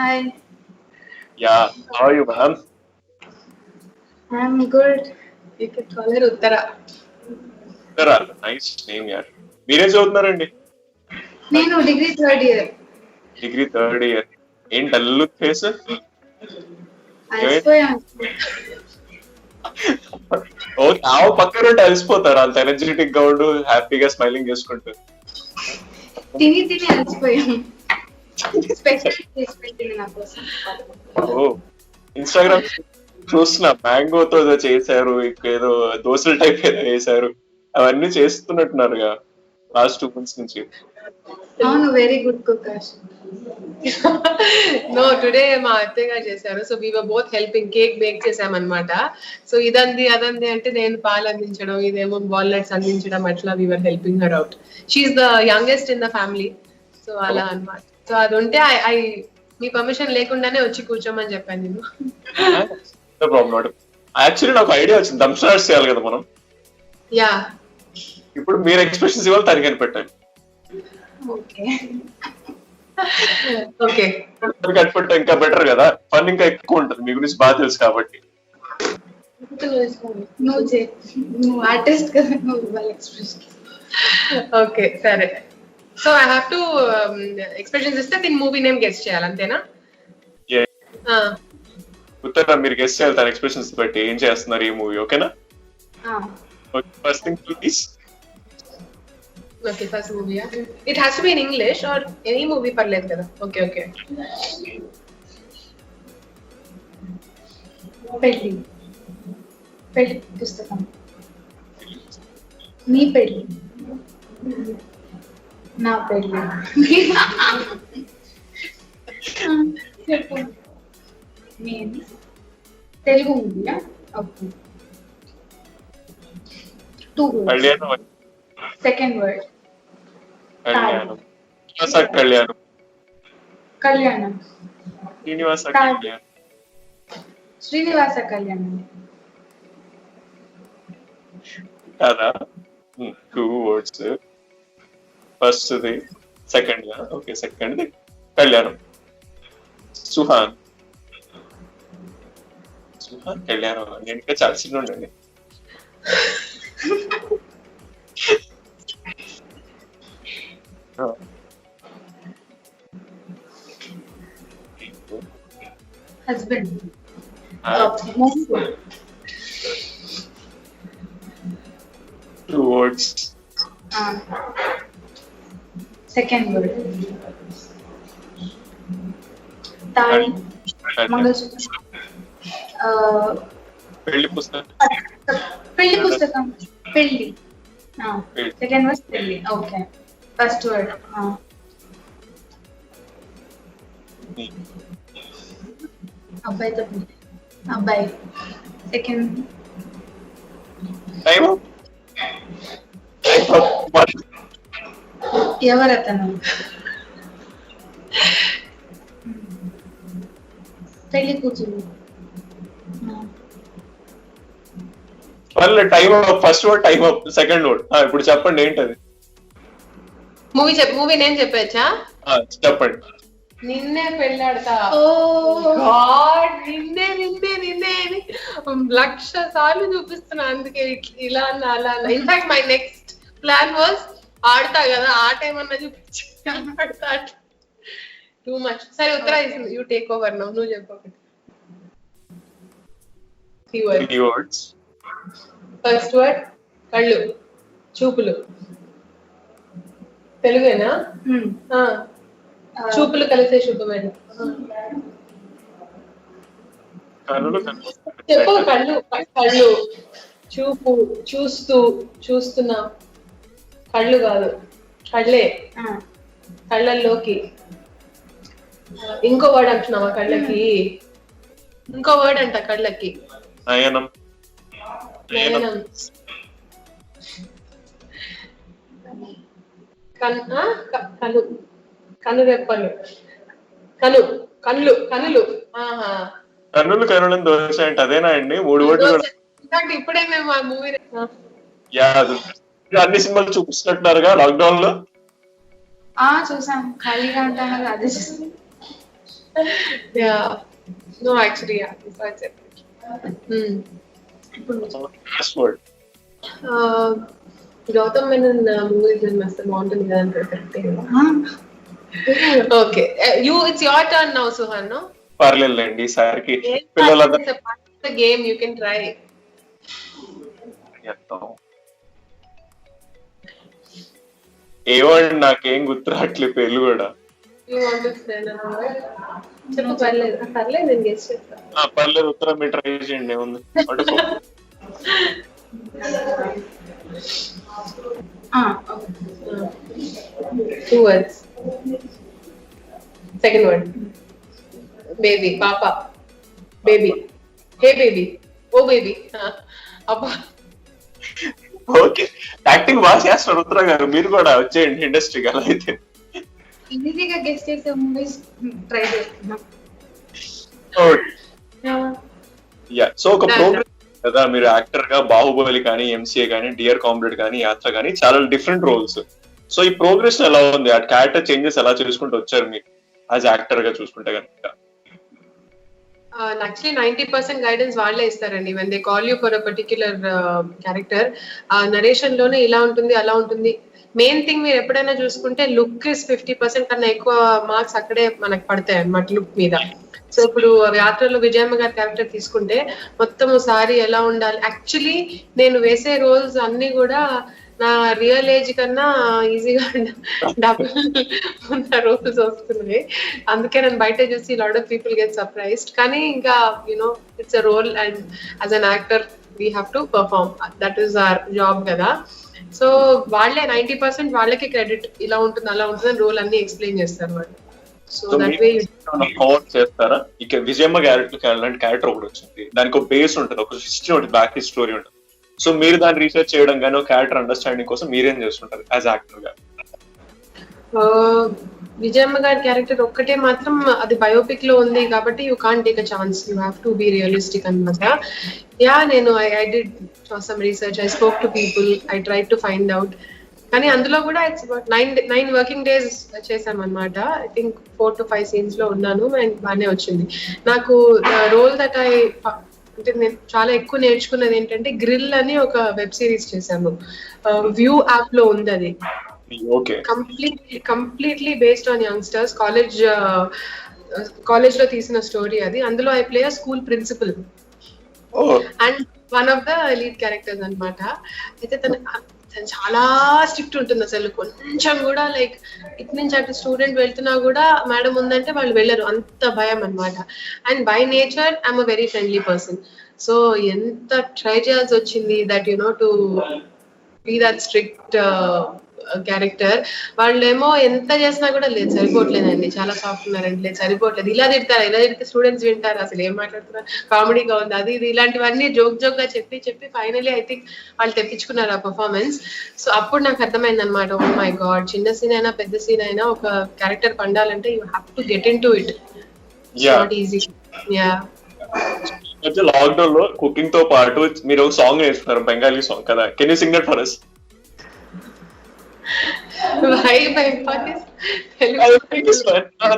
Hi, Yeah, how are you, ma'am? I'm good. You can call her Uttara. Uttara, nice name, yeah. మీరేం చదువుతున్నారండి? నేను degree third year. Degree third year. ఏం dull face? అలసిపోయాను. ఓ పక్కన ఉంటే అలసిపోతారు, అంత energetic గా ఉండు, హ్యాపీగా స్మైలింగ్ చేసుకుంటూ. తిని తిని అలసిపోయాను. స్పెషల్ చేసి పెట్టింది నా కోసం. ఓ ఇన్స్టాగ్రామ్ చూస్తున్నా, మ్యాంగోతో ఏదో చేశారు, ఏదో దోశల టైప్ ఏదో చేశారు, అవన్నీ చేస్తున్నట్టున్నారుగా లాస్ట్ 2 months నుంచి. అవును, very good cook. No, today మా అత్తయ్య గారు చేశారు. So we were both helping. Cake bake చేసామన్నమాట. సో ఇదంది అదంది అంటే నేను పాలు అందించడం, ఇదేమో వాల్నట్స్ అందించడం, అట్లా we were helping her out. She is the youngest in the family. So అలా అన్నమాట. సో అది ఉంటే ఐ మీ పర్మిషన్ లేకుండానే వచ్చి కూర్చోమని చెప్పాను నేను. No problem. యాక్చువల్లీ నాకు ఐడియా వచ్చింది, దమ్ స్టార్ట్స్ చేయాలి కదా మనం. యా ఇప్పుడు మీరు ఎక్స్ప్రెషన్స్ ఇవ్వాలి, తనకి కనిపెట్టాలి. ఓకే ఓకే కనిపెట్టా ఇంకా బెటర్ కదా, ఫన్ ఇంకా ఎక్కువ ఉంటుంది, మీ గురించి బాగా తెలుసు కాబట్టి. నువ్వు ఆర్టిస్ట్ కదా, నువ్వు ఇవ్వాలి ఎక్స్ప్రెషన్. ఓకే సరే. So I have to expressions ఇస్తే దీని మూవీ నేమ్ గెస్ చేయాలి, అంతేనా? ఉత్తర మీరు గెస్ట్ చేయాలి తన ఎక్స్ప్రెషన్స్ బట్టి ఏం చేస్తున్నారు ఈ మూవీ. ఓకేనా? First thing please. Okay first movie it has to be in English or any movie పర్లేదు కదా? Okay okay. పెళ్ళి పెళ్ళి పుస్తకం. నీ పెళ్ళి, నా పెళ్ళి. చెప్పు. నేను తెలుగు మూవీయా? ఓకే. 2 words. కళ్యాణం. సెకండ్ వర్డ్ కళ్యాణం. కళ్యాణం. కళ్యాణం. శ్రీనివాస కళ్యాణం. శ్రీనివాస కళ్యాణం. కదా 2 words. ఫస్ట్ ది, సెకండ్ గా. ఓకే, సెకండ్ ది కళ్యాణం. సుహాన్. సుహాన్ కళ్యాణం. నేను ఇంకా చాలా చిన్న ఉండండి. Husband. Two words. Second word తాళి, మంగళసూత్రం. పెళ్లి పుస్తకం. పెళ్లి పుస్తకం. పెళ్లి. సెకండ్ వర్డ్ పెళ్లి. ఓకే. ఫస్ట్ వర్డ్ అబ్బాయితో పెళ్లి. అబ్బాయి. Second time. ఎవరతను? పెళ్లి కూతురు. Time up. First word time up, second word. ఇప్పుడు చెప్పండి ఏంటది మూవీ నేను చెప్పచ్చా? చెప్పండి. నిన్నే పెళ్ళాడతా. నిన్నే నిన్నే నిన్నే లక్ష సార్లు చూపిస్తున్నా, అందుకే ఇలా అన్నా అలా అన్నా. In fact my next plan was ఆడతా కదా, ఆ టైం అన్నా చూపించి ఆడతా. Too much. సరే Uttara, you take over now. నువ్వు చెప్పకటి. ఫస్ట్ వర్డ్ కళ్ళు, చూపులు. తెలుగేనా? చూపులు కలిసే శుభమైన. చెప్పు. కళ్ళు. కళ్ళు. చూపు. చూస్తూ. చూస్తున్నా. కళ్ళు కాదు, కళ్ళే. కళ్ళల్లోకి. ఇంకో వర్డ్ అంటున్నావా కళ్ళకి? ఇంకో వర్డ్ అంట కళ్ళకి. నయనం. నయనం. కను. కనురెప్పలు. కను. కళ్ళు. కనులు. కన్నులు కనులను దోశ అంటే అదేనా అండి? 3 words. ఇప్పుడే మేము ఆ మూవీ అన్ని సినిమాలు చూపిస్తున్నట్టున్నారుగా లాక్డౌన్ లో. చూసాం, ఖాళీగా ఉంటాను కదా, అదే చూసాం. Yeah. No, actually, yeah. So it's it. Last word. Gautham Menon movies మస్తు బాగుంటుంది కదా అంటే okay you it's your turn now Suhan no పర్లేదులేండి ఈసారికి పిల్లలందరూ గేమ్ యూ కెన్ ట్రై ఏమండి నాకేం గుర్తు రావట్లేదు పేర్లు కూడా. చెప్పు పర్లేదు పర్లేదు నేను గెస్ చేస్తాను. పర్లేదు ఉత్తరం మీరు ట్రై చేయండి ఏముంది. Two words. Second word. Baby, Papa. Baby. Hey baby. Oh baby. Appa. Okay acting బాగా చేస్తారు ఉత్తర గారు, మీరు కూడా వచ్చేయండి ఇండస్ట్రీకి. అలా అయితే ఈజీగా గెస్ట్ చేసే మూవీస్ ట్రై చేస్తున్నాం. సో ఒక ప్రోగ్రెస్ కదా, మీరు యాక్టర్ గా బాహుబలి కానీ, ఎంసీఏ కానీ, డియర్ కామ్రేడ్ కానీ, యాత్ర కానీ చాలా డిఫరెంట్ రోల్స్. సో ఈ ప్రోగ్రెస్ ఎలా ఉంది, ఆ క్యారెక్టర్ చేంజెస్ ఎలా చేసుకుంటూ వచ్చారు మీరు యాజ్ యాక్టర్ గా చూసుకుంటే కనుక? యాక్చువల్లీ 90% గైడెన్స్ వాళ్ళే ఇస్తారండి. When they call you for a particular character, ఆ నరేషన్ లోనే ఇలా ఉంటుంది అలా ఉంటుంది. మెయిన్ థింగ్ మీరు ఎప్పుడైనా చూసుకుంటే లుక్ ఇస్ 50% కన్నా ఎక్కువ మార్క్స్ అక్కడే మనకు పడతాయి అన్నమాట లుక్ మీద. సో ఇప్పుడు యాత్రలో విజయమ్మ గారి క్యారెక్టర్ తీసుకుంటే మొత్తం సారీ ఎలా ఉండాలి. యాక్చువల్లీ నేను వేసే రోల్స్ అన్ని కూడా నా రియల్ ఏజ్ కన్నా ఈజీగా డబుల్ ఉన్న రోల్స్ వస్తున్నాయి. అందుకే నేను బయట చూసి lot of people get surprised. కానీ ఇంకా you know it's a role and as an actor we have to perform, that is our job కదా. సో వాళ్ళే 90% వాళ్ళకి క్రెడిట్, ఇలా ఉంటుంది అలా ఉంటుంది అని రోల్ అన్ని ఎక్స్ప్లెయిన్ చేస్తారు వాళ్ళు. సో దట్ వే చేస్తారా? ఇక విజయమ్మ క్యారెక్టర్ ఒకటి వచ్చింది, దానికి ఒక బేస్ ఉంటుంది, ఒక హిస్టరీ ఉంటుంది, బ్యాక్ హిస్టరీ ఉంటుంది. సో మీరు దాన్ని రీసెర్చ్ చేయడం కానీ, ఒక క్యారెక్టర్ అండర్స్టాండింగ్ కోసం మీరేం చేస్తుంటారు యాజ్ యాక్టర్ గా? విజయమ్మ గారి క్యారెక్టర్ ఒక్కటే మాత్రం అది బయోపిక్ లో ఉంది కాబట్టి you can't take a chance, you have to be realistic అనమాట. యా నేను I did some research, I spoke to people, I try to find out. కానీ అందులో కూడా ఇట్స్ 9 వర్కింగ్ డేస్ చేశామన్నమాట. ఐ థింక్ 4 to 5 సీన్స్ లో ఉన్నాను and బాగానే వచ్చింది నాకు రోల్. దట్ అంటే నేను చాలా ఎక్కువ నేర్చుకున్నది ఏంటంటే గ్రిల్ అని ఒక వెబ్ సిరీస్ చేశాను, వ్యూ యాప్ లో ఉంది అది. Completely based on youngsters, college లో తీసిన స్టోరీ అది. అందులో I play a school principal and one of the lead characters అనమాట. అయితే తను చాలా స్ట్రిక్ట్ ఉంటుంది అసలు, కొంచెం కూడా లైక్ ఇటు నుంచి అటు స్టూడెంట్ వెళ్తున్నా కూడా మేడం ఉందంటే వాళ్ళు వెళ్ళరు, అంత భయం అనమాట. And by nature I'm a very friendly person. So ఎంత ట్రై చేయాల్సి వచ్చింది that you know to be that strict character. వాళ్ళేమో ఎంత చేసినా కూడా లేదు సరిపోవట్లేదండి, చాలా సాఫ్ట్ ఉన్నారండి, లేదు సరిపోవట్లేదు, ఇలా తిడతారా, ఇలా తిడితే స్టూడెంట్స్ వింటారు, అసలు ఏం మాట్లాడుతున్నారు, కామెడీగా ఉంది, అది ఇది ఇలాంటివన్నీ జోక్ గా చెప్పి ఫైనలీ ఐ థింక్ వాళ్ళు తెప్పించుకున్నారు ఆ పర్ఫార్మెన్స్. సో అప్పుడు నాకు అర్థమైంది అనమాట, ఓ మై గాడ్, చిన్న సీన్ అయినా పెద్ద సీన్ అయినా ఒక క్యారెక్టర్ పండాలంటే you have to get in to it, not easy. Yeah lockdown లో కుకింగ్ తో పాటు మీరు ఒక సాంగ్ నేర్చుకున్నారు, బెంగాలీ సాంగ్ కదా, can you sing that for us?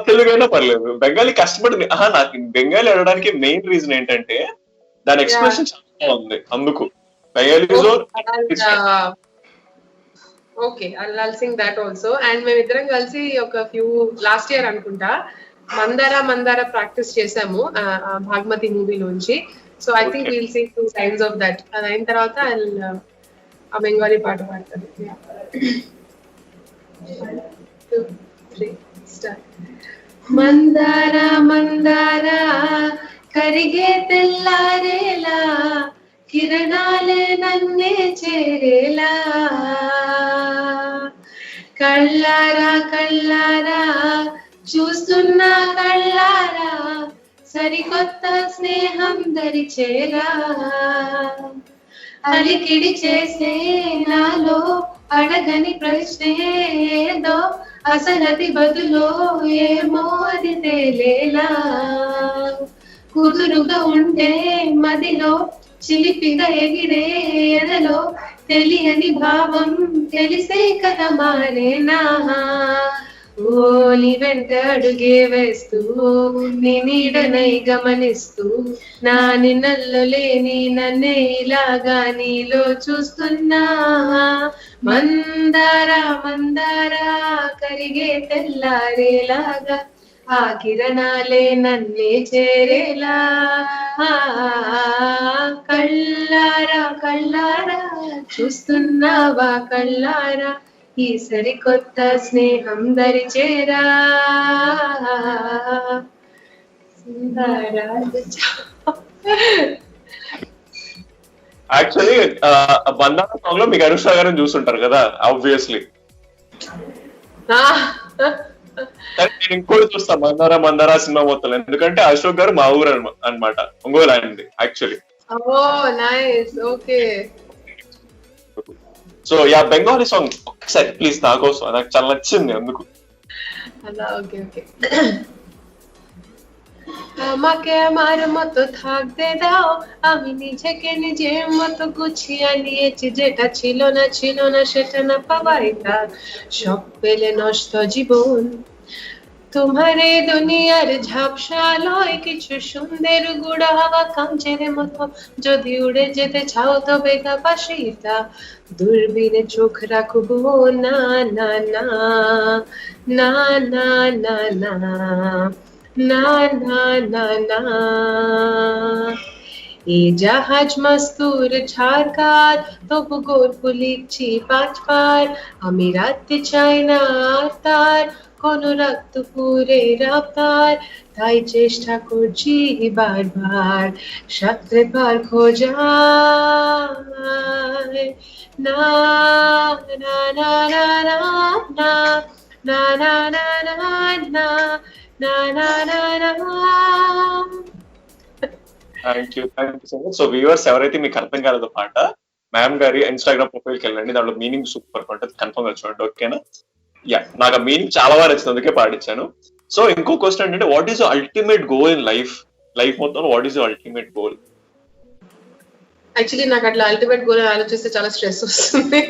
తెలుగైనా పర్లేదు, బెంగాలీ కష్టపడింది. నాకు బెంగాలీ అడడానికి మెయిన్ రీజన్ ఏంటంటే దాని ఎక్స్ప్రెషన్ చాలా ఉంది, అందుకు Bengali. Okay, I'll sing that also. And మేమిద్దరం కలిసి ఒక ఫ్యూ లాస్ట్ ఇయర్ అనుకుంటా మందార ప్రాక్టీస్ చేసాము భాగ్మతి మూవీ నుంచి. So I think will sing 2 lines of that. అది అయిన తర్వాత ఆ బెంగాలీ పాట పాడతాను. 1, 2, 3 స్టార్ట్. మందార కరిగే తెల్లారేలా, కిరణాలే నన్నే చేరేలా, కళ్ళారా చూస్తున్నా కళ్ళారా, సరికొత్త స్నేహం దరిచేరా, అలికిడి చేసే నాలో అడగని ప్రశ్నే ఏదో, అసలది బదులో ఏమో అది తేలేలా, కుదురుగా ఉంటే మదిలో చిలిపిగా ఎగిరే ఎదలో, తెలియని భావం తెలిసే కదా మారేనా, నీ వెంట అడుగే వేస్తూ నీ నీడనై గమనిస్తూ నా నిన్నల్లో లేని నన్నే ఇలాగా నీలో చూస్తున్నా. మందారా మందారా కరిగే తెల్లారేలాగా ఆ కిరణాలే నన్నే చేరేలా. కళ్ళారా కళ్ళారా చూస్తున్నావా కళ్ళారా ఈ సరికొత్త స్నేహం దరిచేరా. యాక్చువల్లీ బంధాల సాంగ్ లో మీకు అనుష్క గారిని చూస్తుంటారు కదా ఆబ్వియస్లీ. కానీ నేను ఇంకోటి చూస్తా మందారా మందారా సినిమా మొత్తం, ఎందుకంటే అశోక్ గారు మా ఊరు అనమాట, ఒంగోలు ఆయనది actually. So yeah Bengali song ఒక్కసారి ప్లీజ్ నా కోసం, నాకు చాలా నచ్చింది అందుకు. আমাকে আমার মতো থাকতে দাও, আমি নিজেকে নিজের মতো গুছিয়ে নিয়েছি, যেটা ছিল না সেটা না পাওয়াই থাক, সব পেলে নষ্ট জীবন। তোমার এই দুনিয়ার ঝাপসা আলোয় কিছু সুন্দর গুড়া হাওয়া কাঞ্চের মতো যদি উড়ে যেতে চাও তবে গা পাশিটা দূরবীনে চোখ রাখবো না না না না না না না না না না না। এই জাহাজ মাস্তুর ঝাড়কার তবু গল্প লিখছি 5 বার, আমি রাখতে চাই না আর তার কোন রক্ত পুরে রাতার, তাই চেষ্টা করছি বারবার সাথে পার খোঁজার। না না না না না না না না না না na na na na. Thank you so much. So viewers ఎవరైతే మీకు అర్థం కాలేదో పాట, మ్యామ్ గారి ఇన్స్టాగ్రామ్ ప్రొఫైల్ కి వెళ్ళండి, దాంట్లో మీనింగ్ సూపర్ ఉంటుంది, కన్ఫర్మ్ గా చూడండి, ఓకేనా? యా, నాకు ఆ మీనింగ్ చాలా బాగా నచ్చింది, అందుకే పాటించాను. సో ఇంకో క్వశ్చన్ ఏంటంటే, what is your ultimate goal in life? Life మొత్తం what is your ultimate goal? Actually నాకు అట్లా అల్టిమేట్ గోల్ ఆలోచిస్తే చాలా స్ట్రెస్ వస్తుంది.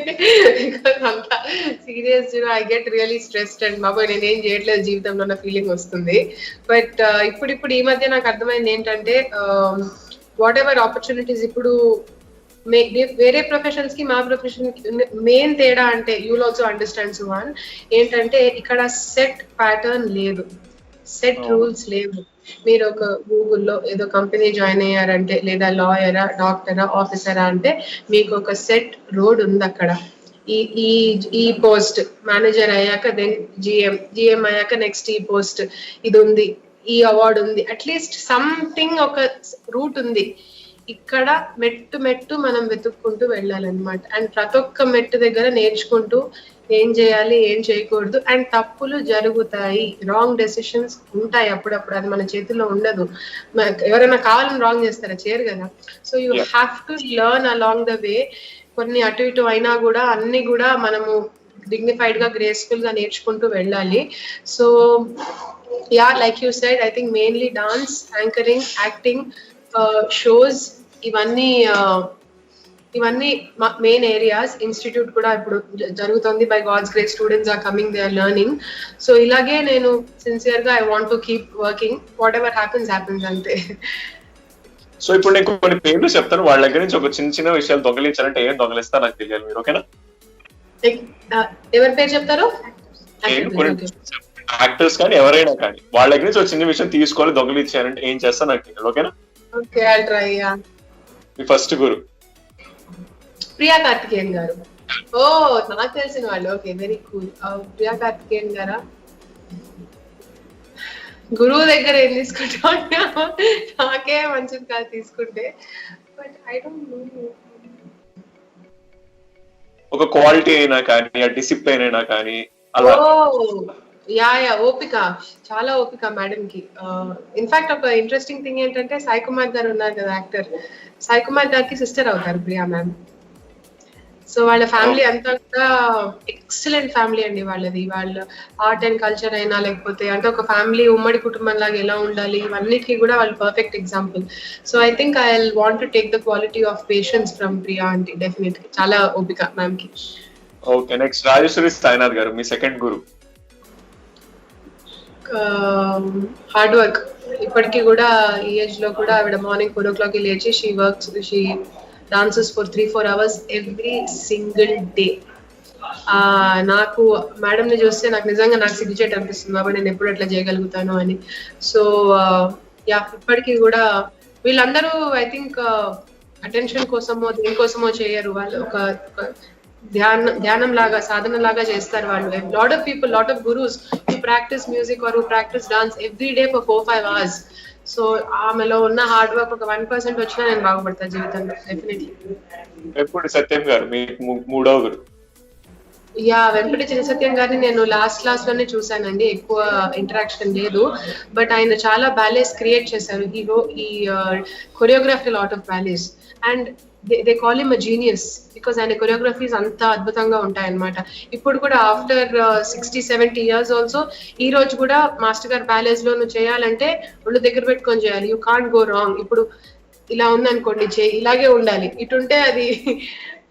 అంతా serious I get really stressed and బాబోయ్ నేనేం చేయట్లేదు జీవితంలో అన్న ఫీలింగ్ వస్తుంది. బట్ ఇప్పుడు ఈ మధ్య నాకు అర్థమైంది ఏంటంటే, వాట్ ఎవర్ ఆపర్చునిటీస్ ఇప్పుడు వేరే ప్రొఫెషన్స్ కి మా ప్రొఫెషన్ మెయిన్ తేడా అంటే, you will also understand Suhan, ఏంటంటే ఇక్కడ సెట్ ప్యాటర్న్ లేదు, సెట్ రూల్స్ లేవు. మీరు ఒక గూగుల్లో ఏదో కంపెనీ జాయిన్ అయ్యారంటే, లేదా లాయరా డాక్టరా ఆఫీసరా అంటే మీకు ఒక సెట్ రోడ్ ఉంది అక్కడ. ఈ పోస్ట్ మేనేజర్ అయ్యాక దెన్ జిఎం అయ్యాక నెక్స్ట్ ఈ పోస్ట్ ఇది ఉంది, ఈ అవార్డు ఉంది, అట్లీస్ట్ సంథింగ్ ఒక రూట్ ఉంది. ఇక్కడ మెట్టు మనం వెతుక్కుంటూ వెళ్ళాలన్నమాట. అండ్ ప్రతి ఒక్క మెట్టు దగ్గర నేర్చుకుంటూ ఏం చేయాలి ఏం చేయకూడదు, అండ్ తప్పులు జరుగుతాయి, రాంగ్ డెసిషన్స్ ఉంటాయి అప్పుడప్పుడు, అది మన చేతిలో ఉండదు. ఎవరైనా కావాలని రాంగ్ చేస్తారా? చేయరు కదా. So you have to learn along the way. కొన్ని అటు ఇటు అయినా కూడా అన్ని కూడా మనము డిగ్నిఫైడ్ గా గ్రేస్ఫుల్ గా నేర్చుకుంటూ వెళ్ళాలి. So yeah, like you said, I think mainly dance, anchoring, acting, shows, ఇవన్నీ మెయిన్ ఏరియాస్. ఇన్స్టిట్యూట్ కూడా ఇప్పుడు జరుగుతుంది, by God's grace students are coming, they are learning. So ఇలాగే నేను సిన్సియర్ గా I want to keep working, whatever happens అంతే. So ఇప్పుడు నేను కొన్ని పేర్లు చెప్తాను, వాళ్ళ దగ్గర నుంచి ఒక చిన్న విషయాలు దొంగలించాలంటే ఏం దొంగలిస్తా నాకు తెలియాలి మీరు, ఓకేనా? ఎవరి పేరు చెప్తారు? యాక్టర్స్ కానీ ఎవరైనా కానీ, వాళ్ళ దగ్గర నుంచి ఒక చిన్న విషయం తీసుకోవాలి, దొంగలించారంటే ఏం చేస్తా నాకు తెలియాలి, ఓకేనా? Okay, I try. మీ ఫస్ట్ గురు ప్రియా కార్తికేయన్ గారు. ఓ, నాకు తెలిసిన వాళ్ళు. Okay, very cool. Priya Karthikeyan గారా? గురువు దగ్గర ఏం తీసుకుంటా, నాకే మంచిది కాదు తీసుకుంటే, బట్ ఐ డోంట్ నో. ఒక క్వాలిటీ అయినా కానీ, డిసిప్లైన్ అయినా కానీ అలా. యా, ఓపిక, చాలా ఓపిక మేడం కి. ఇన్ఫాక్ట్ ఒక ఇంట్రెస్టింగ్ థింగ్ ఏంటంటే, సాయి కుమార్ గారు ఉన్నారు కదా యాక్టర్, సాయి కుమార్ గారికి సిస్టర్ అవుతారు ప్రియా మ్యామ్. సో వాళ్ళ ఫ్యామిలీ అంతా కూడా ఎక్సలెంట్ ఫ్యామిలీ అండి వాళ్ళది. వాళ్ళ ఆర్ట్ అండ్ కల్చర్ అయినా, లేకపోతే అంటే ఒక ఫ్యామిలీ ఉమ్మడి కుటుంబం లాగా ఎలా ఉండాలి, ఇవన్నిటికీ కూడా వాళ్ళు perfect example. So I think I want to take the quality of patience from Priya aunty, definitely. చాలా ఓపిక మ్యామ్ కి. ఓకే, నెక్స్ట్ రాజేశ్వరి సాయినాథ్ గారు, మీ సెకండ్ గురు. Hard work. ఇప్పటికీ కూడా ఈ ఏజ్ లో కూడా ఆవిడ మార్నింగ్ 4 o'clock లేచి she dances for 3-4 hours every single day. నాకు మేడం ని చూస్తే నాకు నిజంగా నాకు సిగ్గుచేట అనిపిస్తుంది, బాబా నేను ఎప్పుడు అట్లా చేయగలుగుతాను అని. సో యా, ఇప్పటికీ కూడా వీళ్ళందరూ ఐ థింక్ అటెన్షన్ కోసమో దేనికోసమో చేయరు, వాళ్ళు ఒక ధ్యానం లాగా సాధన లాగా చేస్తారు వాళ్ళు. Lot of gurus who practice music or who practice dance every day for 4-5 hours. So ఆమెలో ఉన్న హార్డ్ వర్క్ ఒక 1% వచ్చినా నేను బాగుపడతా జీవితంలో డెఫినెట్లీ. ఎప్పుడు సత్యం గారు మీకు మూడవ గురు? యా, వెంకట చిన్న సత్యం గారిని నేను లాస్ట్ క్లాస్ లోనే చూసానండి, ఎక్కువ ఇంటరాక్షన్ లేదు. బట్ ఆయన చాలా బ్యాలెన్స్ క్రియేట్ చేశారు. ఈ choreography lot of balance and they call him a genius because ఆయన కొరియోగ్రఫీస్ అంత అద్భుతంగా ఉంటాయన్నమాట. ఇప్పుడు కూడా ఆఫ్టర్ 60-70 years ఆల్సో ఈ రోజు కూడా మాస్టర్ గారు బ్యాలెన్స్ లో నువ్వు చేయాలంటే ఒళ్ళు దగ్గర పెట్టుకొని చేయాలి, యూ కాంట్ గో రాంగ్. ఇప్పుడు ఇలా ఉందనుకోండి, ఇలాగే ఉండాలి, ఇటుంటే అది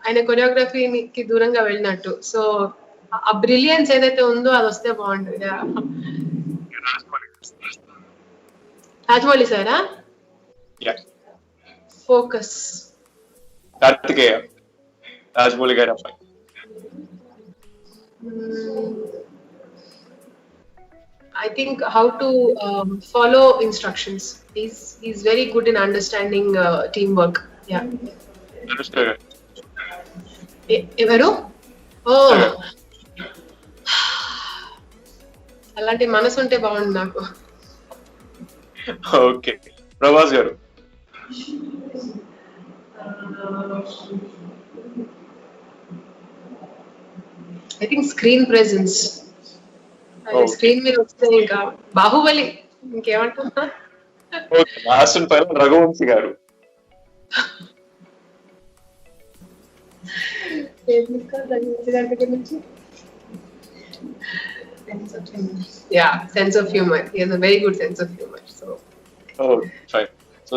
ఆయన కొరియోగ్రఫీకి దూరంగా వెళ్ళినట్టు. సో ఆ బ్రిలియన్స్ ఏదైతే ఉందో అది వస్తే బాగుంటుంది. రాజమౌళి సారా? ఫోకస్. కార్తికేయ, రాజమౌళి గారి అబ్బాయి. I think how to follow instructions. He's very good in understanding teamwork. Yeah. Anushka గారు. ఎవరు? ఓ, అలాంటి మనసు ఉంటే బాగుంది నాకు. ఓకే, ప్రభాస్ గారు. I think screen presence. Screen మీద వస్తే ఇంకా బాహుబలి, ఇంకేమంటున్నా. లాస్ట్ అండ్ ఫైనల్ రఘువంశీ గారు. Sense of humour. He has a very good sense of humor. So fine. So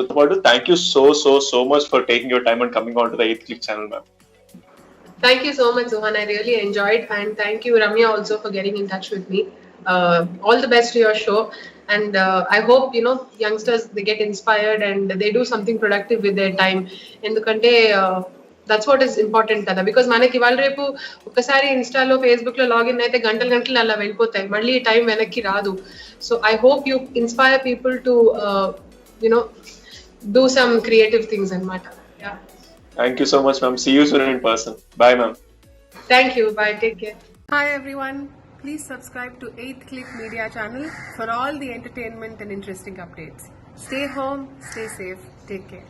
thank you so much for taking your time and coming on to the 8th Click channel, ma'am. Thank you so much, Sohan. I really enjoyed, and thank you, Ramya, also for getting in touch with me. All the best to your show, and I hope youngsters, they get inspired and they do something productive with their time. Endukante that's what is important kada, because manaki ivalu repu okkasari insta lo facebook lo login aithe gantalu alla vellipotayi, malli time venakki raadu. So I hope you inspire people to do some creative things anamata. Yeah. Thank you so much, ma'am. See you soon in person. Bye, ma'am. Thank you. Bye. Take care. Hi everyone. Please subscribe to 8th Click Media channel for all the entertainment and interesting updates. Stay home, stay safe, take care.